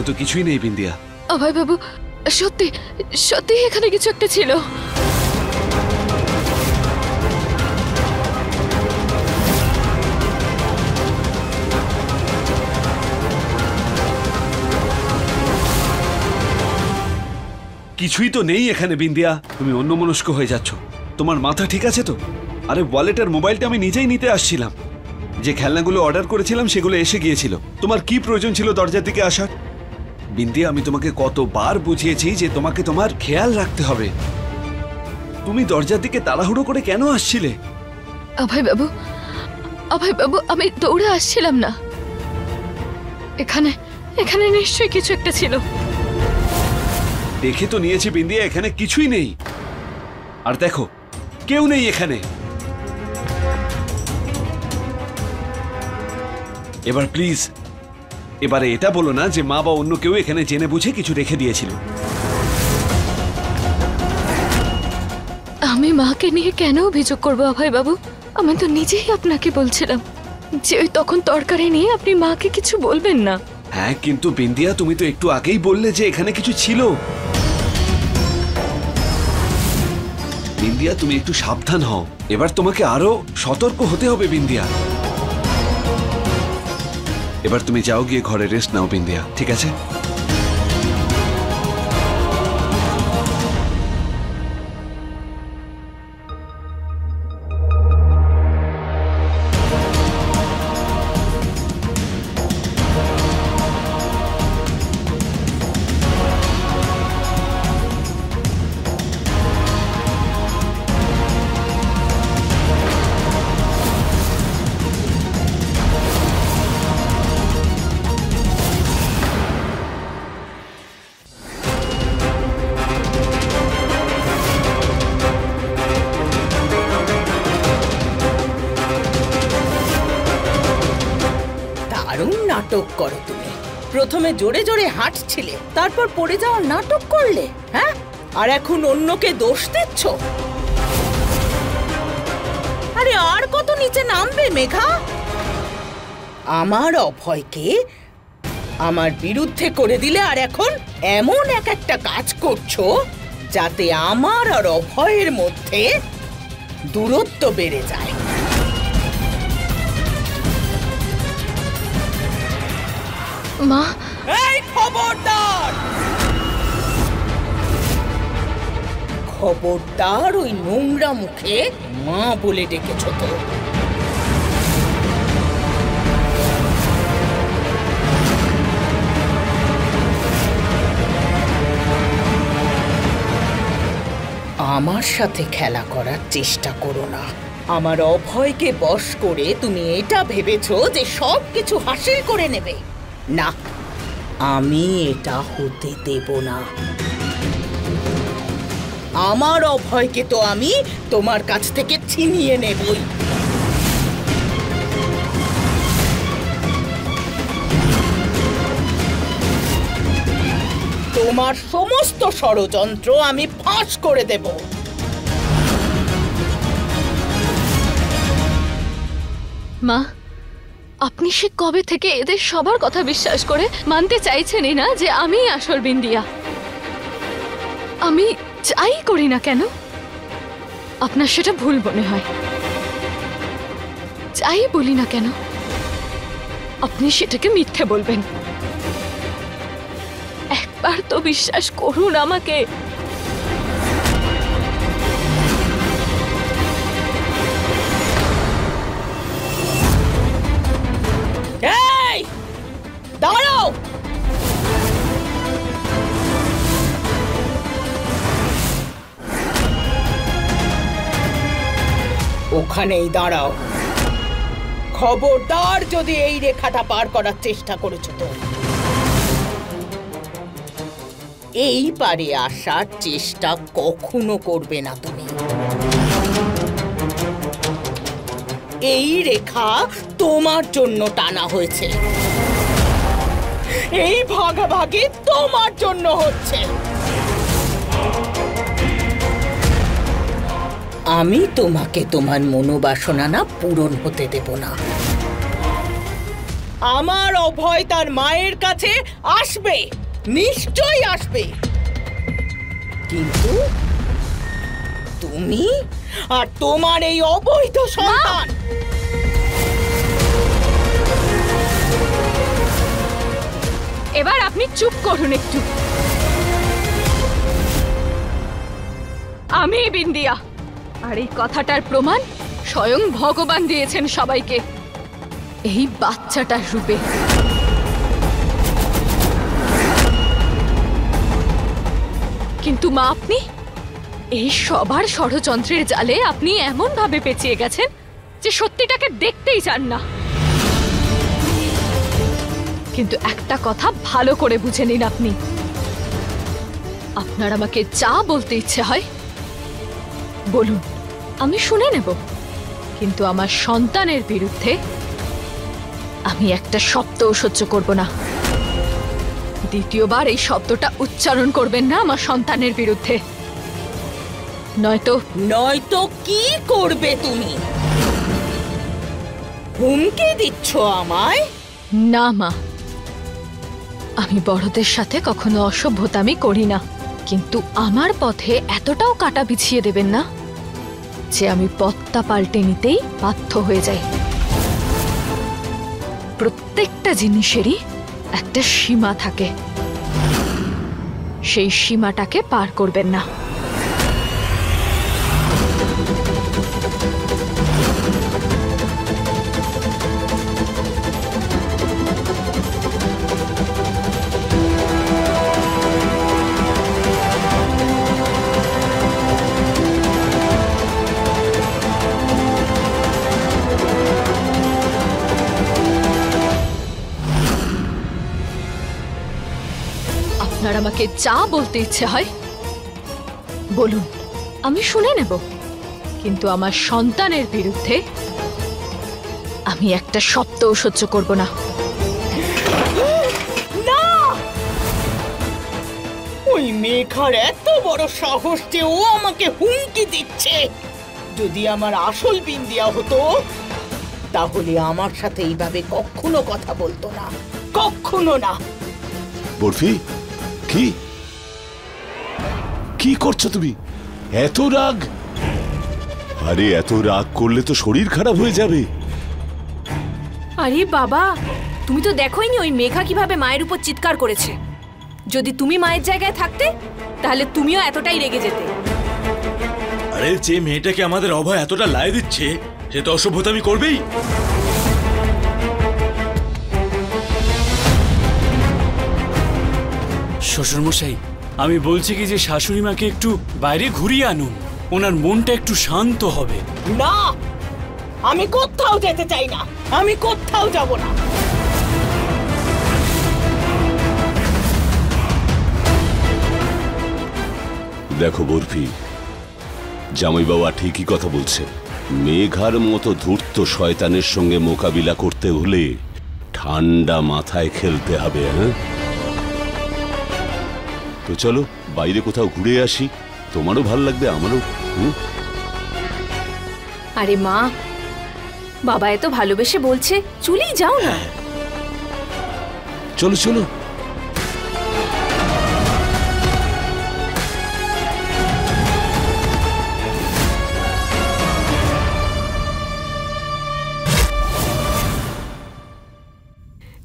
কিন্তু কিছুই নেই বিন্দিয়া। অভয় বাবু, সত্যি সত্যি এখানে কিছু একটা ছিল। কিছুই তো নেই এখানে বিন্দিয়া, তুমি অন্যমনস্ক হয়ে যাচ্ছ। তোমার মাথা ঠিক আছে তো? আরে ওয়ালেট আর মোবাইলটা আমি নিজেই নিতে আসছিলাম। যে খেলনাগুলো অর্ডার করেছিলাম সেগুলো এসে গিয়েছিল। তোমার কি প্রয়োজন ছিল দরজার দিকে আসার? বিন্দিয়া, আমি তোমাকে কতবার বুঝিয়েছি যে তোমাকে তোমার খেয়াল রাখতে হবে। তুমি দরজার দিকে তাড়াহুড়ো করে কেন আসছিলে? অভয় বাবু, অভয় বাবু, আমি দৌড়ে আসছিলাম না। এখানে এখানে নিশ্চয়ই কিছু একটা ছিল। দেখে তো নিয়েছি বিন্দিয়া, এখানে কিছুই নেই। আর দেখো, কেউ নেই এখানে। এবার প্লিজ, এবারে এটা বলো না যে মা বা অন্য কেউ এখানে জেনে বুঝে কিছু রেখে দিয়েছিল। আমি মাকে নিয়ে কেন অভিযোগ করবো অভয় বাবু? আমি তো নিজেই আপনাকে বলছিলাম যে ওই তখন তরকারি নিয়ে আপনি মাকে কিছু বলবেন না। হ্যাঁ, কিন্তু বিন্দিয়া, তুমি তো একটু আগেই বললে যে এখানে কিছু ছিল। বিন্দিয়া, তুমি একটু সাবধান হও। এবার তোমাকে আরো সতর্ক হতে হবে বিন্দিয়া। এবার তুমি যাও, গিয়ে ঘরে রেস্ট নাও বিন্দিয়া, ঠিক আছে? নাটক করো তুমি। প্রথমে জোরে জোরে হাঁটছিলে, তারপর পড়ে যাওয়ার নাটক করলে, হ্যাঁ? আর এখন অন্যকে দোষ দিচ্ছ। আরে আর কত নিচে নামবে মেঘা? আমার অভয়কে আমার বিরুদ্ধে করে দিলে, আর এখন এমন একটা কাজ করছো যাতে আমার আর অভয়ের মধ্যে দূরত্ব বেড়ে যায়। মা, এই খবরদার, খবরদার ওই নোংরা মুখে মা বলে ডেকেছ তো। আমার সাথে খেলা করার চেষ্টা করো না। আমার অভয়কে বশ করে তুমি এটা ভেবেছো যে সব কিছু হাসিল করে নেবে। না, আমি এটা হতে দেব না। আমার অভয়কে তো আমি তোমার কাছ থেকে ছিনিয়ে নেবই। তোমার সমস্ত ষড়যন্ত্র আমি ফাঁস করে দেব। মা, আপনি সে কবে থেকে এদের সবার কথা বিশ্বাস করে মানতে চাইছেনই না যে আমি আসল বিন্দিয়া। আমি যাই করি না কেন আপনার সেটা ভুল মনে হয়। যাই বলি না কেন আপনি সেটাকে মিথ্যে বলবেন। একবার তো বিশ্বাস করুন আমাকে। এই দাঁড়াও, ওখানেই দাঁড়াও। খবরদার যদি এই রেখাটা পার করার চেষ্টা করেছো তো এই পারে আসার চেষ্টা কখনো করবে না তুমি। এই রেখা তোমার জন্য টানা হয়েছে, এই ভাগাভাগি তোমার জন্য হচ্ছে। আমি তোমাকে তোমার মনোবাসনা না পূরণ হতে দেব না। আমার অভয় তার মায়ের কাছে আসবে। নিশ্চয়ই আসবে, কিন্তু তুমি আর তোমার এই অবৈধ সন্তান এবার আপনি চুপ করুন একটু। আমি বিন্দিয়া, আর এই কথাটার প্রমাণ স্বয়ং ভগবান দিয়েছেন সবাইকে এই বাচ্চাটার রূপে। কিন্তু মা, আপনি এই সবার ষড়যন্ত্রের জালে আপনি এমন ভাবে পেঁচিয়ে গেছেন যে সত্যিটাকে দেখতেই চান না। কিন্তু একটা কথা ভালো করে বুঝে নিন, আপনি আপনার আমাকে যা বলতে ইচ্ছে হয় বলুন, আমি শুনে নেব, কিন্তু আমার সন্তানের বিরুদ্ধে আমি একটা শব্দও সহ্য করব না। দ্বিতীয়বার এই শব্দটা উচ্চারণ করবেন না আমার সন্তানের বিরুদ্ধে, নয়তো নয়তো কি করবে তুমি? হুমকি দিচ্ছ আমায়? না মা, আমি বড়দের সাথে কখনো অসভ্যতামি করি না, কিন্তু আমার পথে এতটাও কাটা বিছিয়ে দেবেন না যে আমি পথটা পাল্টে নিতেই বাধ্য হয়ে যাই। প্রত্যেকটা জিনিসেরই একটা সীমা থাকে, সেই সীমাটাকে পার করবেন না। আপনার আমাকে যা বলতে ইচ্ছে হয় বলুন, আমি শুনে নেব, কিন্তু আমার সন্তানের বিরুদ্ধে আমি একটা শব্দও সহ্য করব না। না! ওই মেঘার এত বড় সাহস যে ও আমাকে হুমকি দিচ্ছে। যদি আমার আসল বিন্দিয়া হতো তাহলে আমার সাথে এইভাবে কখনো কথা বলতো না, কখনো না। বরফি, কি কি করছো তুমি? এত রাগ? আরে এত রাগ করলে তো শরীর খারাপ হয়ে যাবে। আরে বাবা, তুমি তো দেখোইনি ওই মেঘা কিভাবে মায়ের উপর চিৎকার করেছে। যদি তুমি মায়ের জায়গায় থাকতে তাহলে তুমিও এতটাই রেগে যেতে। আরে যে মেয়েটাকে আমাদের অভয় এতটা লাই দিচ্ছে সে তো অসভ্যতামি করবেই। শ্বশুরমশাই, আমি বলছি কি যে শাশুড়ি মাকে একটু বাইরে ঘুরিয়ে আনুন, ওনার মনটা একটু শান্ত হবে। না, আমি কোথাও যেতে চাই না, আমি কোথাও যাব না। দেখো বরফি, জামাই বাবা ঠিকই কথা বলছে। মেঘার মতো ধূর্ত শয়তানের সঙ্গে মোকাবিলা করতে হলে ঠান্ডা মাথায় খেলতে হবে। হ্যাঁ, তো চলো বাইরে কোথাও ঘুরে আসি, তোমারও ভাল লাগবে, আমারও। আরে মা, বাবা এত ভালোবেসে বলছে, চলেই যাও না। চলো চলো।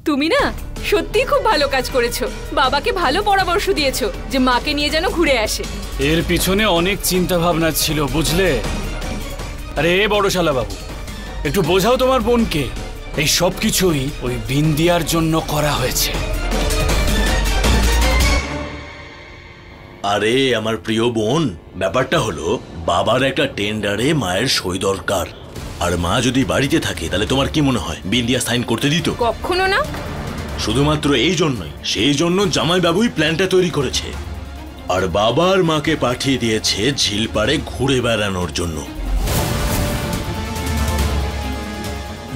তুমি না সত্যি খুব ভালো কাজ করেছো, বাবাকে ভালো পরামর্শ দিয়েছো যে মাকে নিয়ে যেন ঘুরে আসে। এর পিছনে অনেক চিন্তা ভাবনা ছিল, বুঝলে? আরে বড় শালা বাবু, একটু বোঝাও তোমার বোনকে, এই সব কিছুই ওই বিন্দিয়ার জন্য করা হয়েছে। আরে আমার প্রিয় বোন, ব্যাপারটা হলো বাবার একটা টেন্ডারে মায়ের সই দরকার, আর মা যদি বাড়িতে থাকে তাহলে তোমার কি মনে হয় বিন্দিয়া সাইন করতে দিত? কখনো না। শুধুমাত্র এই জন্যই, সেই জন্য জামাই বাবুই প্ল্যানটা তৈরি করেছে, আর বাবার মাকে পাঠিয়ে দিয়েছে ঝিলপাড়ে ঘুরে বেড়ানোর জন্য,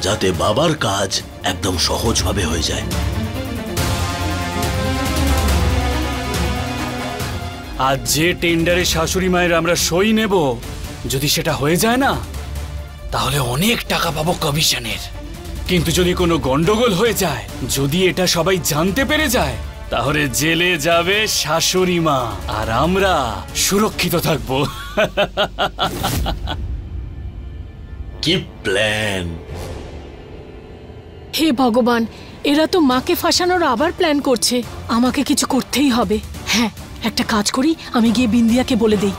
যাতে বাবার কাজ একদম সহজভাবে হয়ে যায়। আজ যে টেন্ডারে শাশুড়ি মায়ের আমরা সই নেব, যদি সেটা হয়ে যায় না তাহলে অনেক টাকা পাবো কমিশনের। কিন্তু যদি কোনো গন্ডগোল হয়ে যায়, যদি এটা সবাই জানতে পেরে যায়, তাহলে জেলে যাবে শাশুড়ি মা আর আমরা সুরক্ষিত থাকবো। কি প্ল্যান! হে ভগবান, এরা তো মাকে ফাঁসানোর আবার প্ল্যান করছে। আমাকে কিছু করতেই হবে। হ্যাঁ, একটা কাজ করি, আমি গিয়ে বিন্দিয়াকে বলে দেই।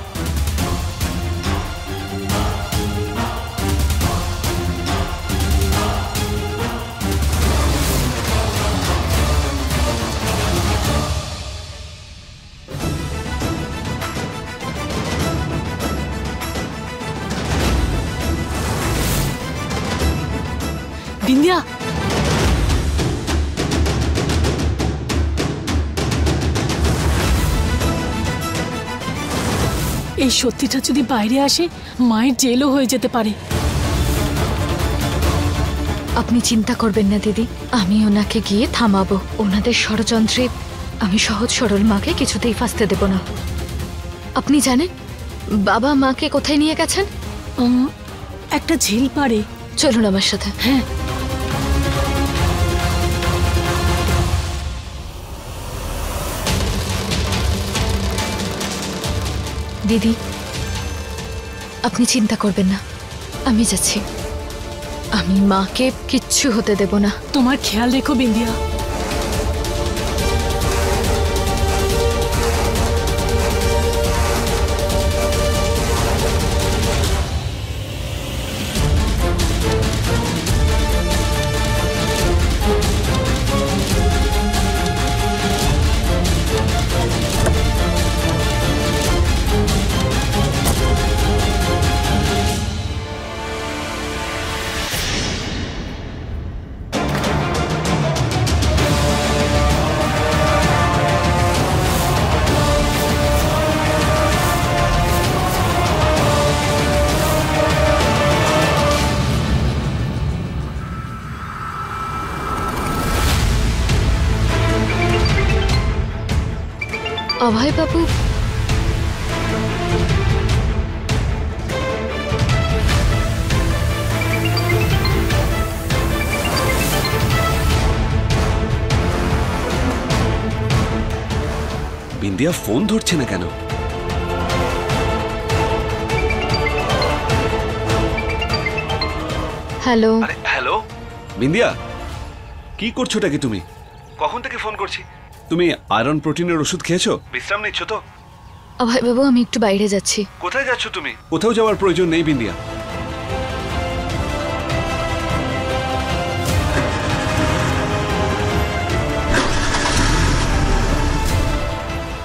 বিন্দিয়া, এই সত্যিটা যদি বাইরে আসে, মায়ের জেলও হয়ে যেতে পারে। আপনি চিন্তা করবেন না দিদি, আমি ওনাকে গিয়ে থামাবো। ওনাদের ষড়যন্ত্রে আমি সহজ সরল মাকে কিছুতেই ফাঁসতে দেব না। আপনি জানেন বাবা মাকে কোথায় নিয়ে গেছেন? একটা ঝিল পারে। চলুন আমার সাথে। হ্যাঁ, দিদি আপনি চিন্তা করবেন না, আমি যাচ্ছি। আমি মাকে কিচ্ছু হতে দেব না। তোমার খেয়াল রেখো বিন্দিয়া। অভয় বাবু, বিন্দিয়া ফোন ধরছে না কেন? হ্যালো। আরে হ্যালো বিন্দিয়া, কি করছোটা কি তুমি? কখন থেকে ফোন করছি। তুমি আয়রন প্রোটিনের ওষুধ খেয়েছো? বিশ্রাম নিচ্ছ তো? অভয় বাবু, আমি একটু বাইরে যাচ্ছি। কোথায় যাচ্ছ তুমি? কোথাও যাওয়ার প্রয়োজন নেই বিন্দিয়া।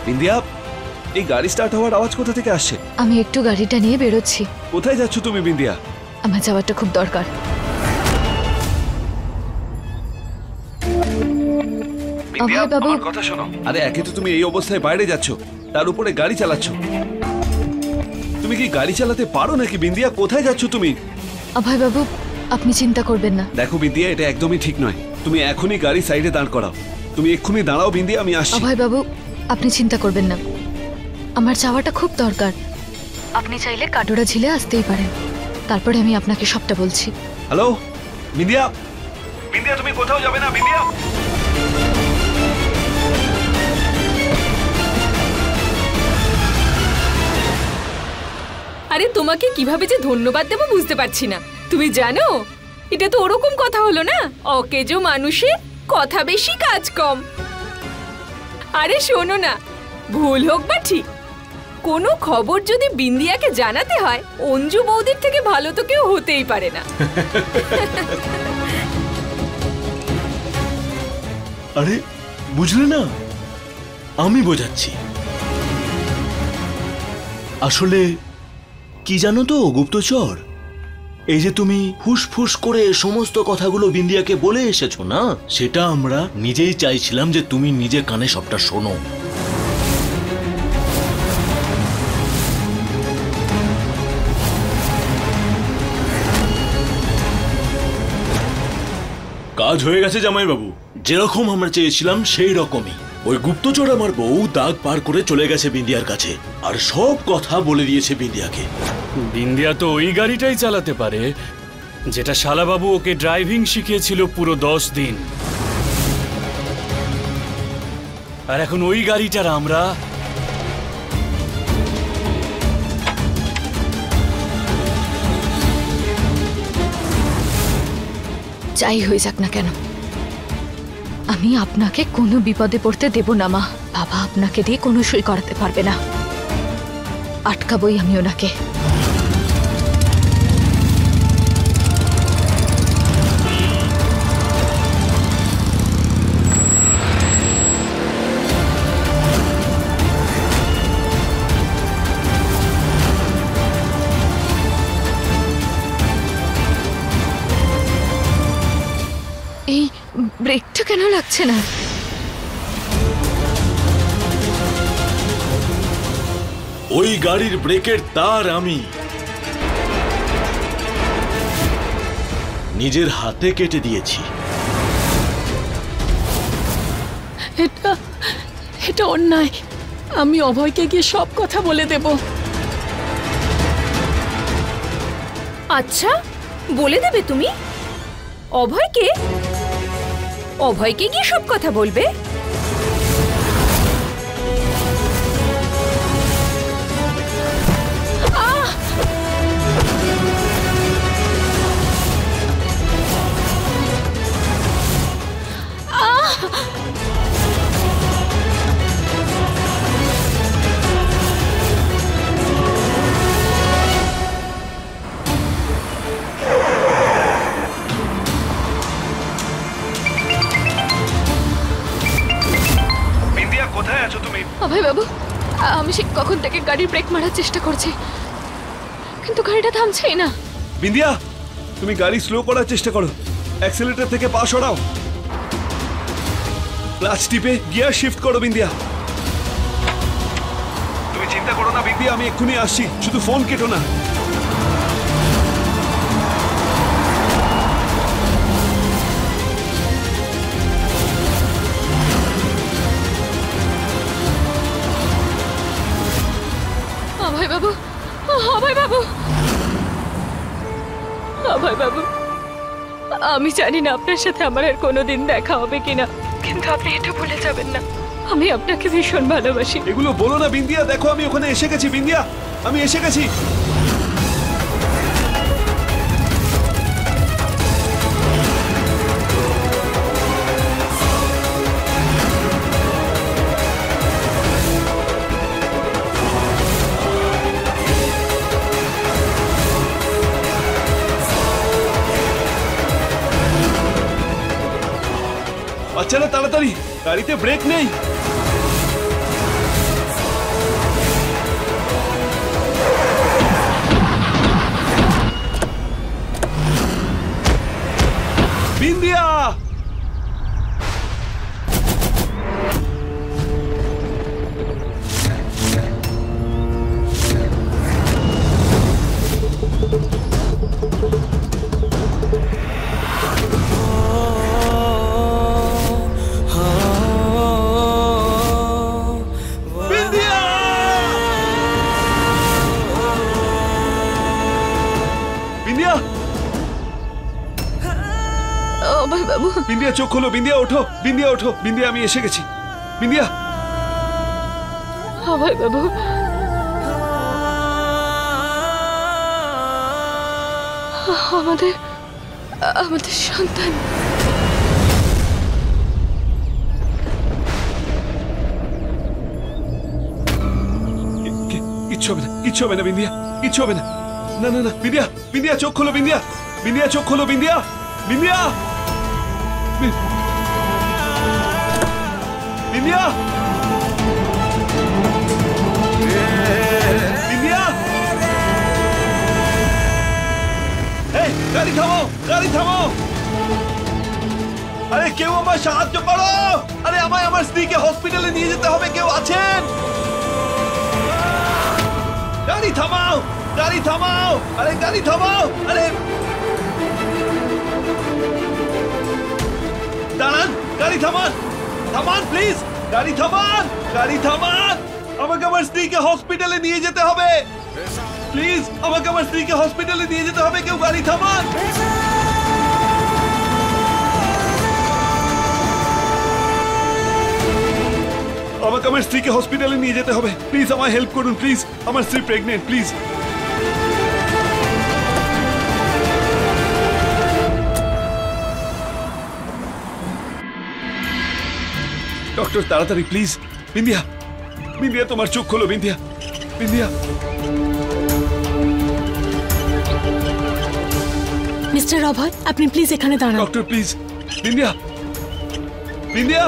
বিন্দিয়া, এই গাড়ি স্টার্ট হওয়ার আওয়াজ কোথা থেকে আসছে? আমি একটু গাড়িটা নিয়ে বেরোচ্ছি। কোথায় যাচ্ছ তুমি বিন্দিয়া? আমার যাওয়াটা খুব দরকার। বিন্দিয়া, অভয় বাবু। আমার কথা শোনো। আরে একে তো তুমি এই অবস্থায় বাইরে যাচ্ছ, তার উপরে গাড়ি চালাচ্ছ। তুমি কি গাড়ি চালাতে পারো নাকি বিন্দিয়া? কোথায় যাচ্ছ তুমি? অভয় বাবু, আপনি চিন্তা করবেন না। দেখো বিন্দিয়া, এটা একদমই ঠিক নয়। তুমি এখনই গাড়ি সাইডে দাঁড় করাও। তুমি এক্ষুনি দাঁড়াও বিন্দিয়া, আমি আসছি। অভয় বাবু, আপনি চিন্তা করবেন না, আমার যাওয়াটা খুব দরকার। আপনি চাইলে কাটোরা ঝিলে আসতেই পারেন, তারপরে আমি আপনাকে সবটা বলছি। হ্যালো বিন্দিয়া, বিন্দিয়া তুমি কোথাও যাবে না বিন্দিয়া। আরে তোমাকে কিভাবে যে ধন্যবাদ দেবো বুঝতে পারছি না। তুমি জানো, এটা তো ওরকম কথা হলো না, অকেজো মানুষের কথা বেশি কাজ কম। আরে শোনো না, ভুল হোক বা ঠিক, কোনো খবর যদি বিন্দিয়াকে জানাতে হয়, অঞ্জু বৌদির থেকে ভালো তো কেউ হতেই পারে না। আরে বুঝলে না, আমি বোঝাচ্ছি। আসলে কি জানো তো গুপ্তচর, এই যে তুমি ফুসফুস করে সমস্ত কথাগুলো বিন্দিয়াকে বলে এসেছো না, সেটা আমরা নিজেই চাইছিলাম যে তুমি নিজে কানে সবটা শোনো। কাজ হয়ে গেছে জামাইবাবু, যেরকম আমরা চেয়েছিলাম সেই রকমই। ওই গুপ্তচর আমার বউ দাগ পার করে চলে গেছে বিন্দিয়ার কাছে, আর সব কথা বলে দিয়েছে বিন্দিয়াকে। বিন্দিয়া তো ওই গাড়িটাই চালাতে পারে যেটা শালাবাবু ওকে ড্রাইভিং শিখিয়েছিল পুরো 10 দিন। আর এখন ওই গাড়িটার আমরা যাই হয়ে যাক না কেন, আমি আপনাকে কোনো বিপদে পড়তে দেব না মা। বাবা আপনাকে দিয়ে কোনো সই করাতে পারবে না, আটকাবই আমি ওনাকে। এই ব্রেকটা কেন লাগছে না? ওই গাড়ির ব্রেকের তার আমি নিজের হাতে কেটে দিয়েছি। এটা এটা অন্যায়। আমি অভয়কে গিয়ে সব কথা বলে দেব। আচ্ছা, বলে দেবে তুমি? অভয়কে অভয়কে গিয়ে সব কথা বলবে? কোথায় আছো তুমি? অভয় বাবু, আমি সে কখন থেকে গাড়ির ব্রেক মারার চেষ্টা করছি, কিন্তু গাড়িটা থামছেই না। বিন্দিয়া, তুমি গাড়ি স্লো করার চেষ্টা করো, অ্যাক্সিলারেটর থেকে পা সরাও, ক্লাচ টিপে গিয়ার শিফট করো। বিন্দিয়া, তুমি চিন্তা করো না বিন্দিয়া, আমি এক্ষুনি আসছি, শুধু ফোন কেটো না। অভয় বাবু, অভয় বাবু, অভয় বাবু, আমি জানি না আপনার সাথে আমার আর কোনোদিন দেখা হবে কিনা, কিন্তু আপনি এটা ভুলে যাবেন না, আমি আপনাকে ভীষণ ভালোবাসি। এগুলো বলো না বিন্দিয়া, দেখো আমি ওখানে এসে গেছি। বিন্দিয়া, আমি এসে গেছি। বাচ্চারা তাড়াতাড়ি, গাড়িতে ব্রেক নেই। বিন্দিয়া, অভয় বাবু, বিন্দিয়া চোখ খোলো। বিন্দিয়া ওঠো, বিন্দিয়া ওঠো। বিন্দিয়া, আমি এসে গেছি। বিন্দিয়া, অভয় বাবু, আমাদের আমাদের সন্তান। কিচ্ছু হবে না, কিচ্ছু হবে না বিন্দিয়া, কিচ্ছু হবে না। না না না, বিন্দিয়া, বিন্দিয়া চোখ খোলো। বিন্দিয়া, বিন্দিয়া চোখ খোলো। বিন্দিয়া, বিন্দিয়া, বিন্দিয়া, বিন্দিয়া, এই গাড়ি থামাও, গাড়ি থামাও। আরে কেউ আমার সাহায্য করো, আরে আমায় আমার স্ত্রীকে হসপিটালে নিয়ে যেতে হবে, কেউ আছেন? গাড়ি থামাও, গাড়ি থামাও, আরে গাড়ি থামাও, আরে দাঁড়ান, গাড়ি থামান, থামান প্লিজ, গাড়ি থামান, গাড়ি থামান। আমাকে আমার স্ত্রীকে হসপিটালে নিয়ে যেতে হবে, প্লিজ আমাকে আমার স্ত্রীকে হসপিটালে নিয়ে যেতে হবে, কেউ গাড়ি থামান। আমাকে আমার স্ত্রীকে হসপিটালে নিয়ে যেতে হবে। প্লিজ আমায় হেল্প করুন প্লিজ। আমার স্ত্রী প্রেগনেন্ট, প্লিজ। ডক্টর তাড়াতাড়ি প্লিজ। বিন্দিয়া, বিন্দিয়া তোমার চোখ খোলো। বিন্দিয়া, বিন্দিয়া। মিস্টার অভয়, আপনি প্লিজ এখানে দাঁড়ান। Doctor please. Bindiya, Bindiya.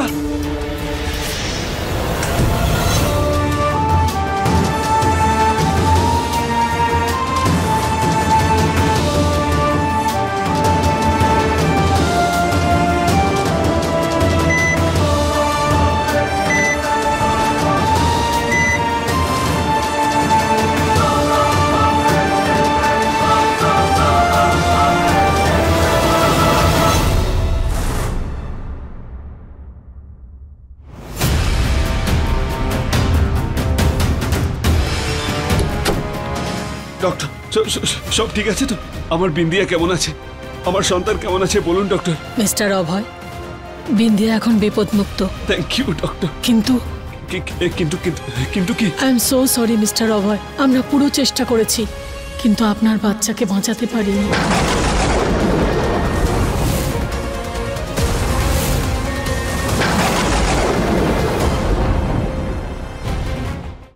Doctor, সব ঠিক আছে তো? আমার বিন্দিয়া কেমন আছে? আমার সন্তান কেমন আছে বলুন ডক্টর। মিস্টার অভয়, বিন্দিয়া এখন বিপদমুক্ত। Thank you doctor. কিন্তু কিন্তু কিন্তু কি? I am so sorry mister Abhay, আমরা পুরো চেষ্টা করেছি কিন্তু আপনার বাচ্চাকে বাঁচাতে পারিনি।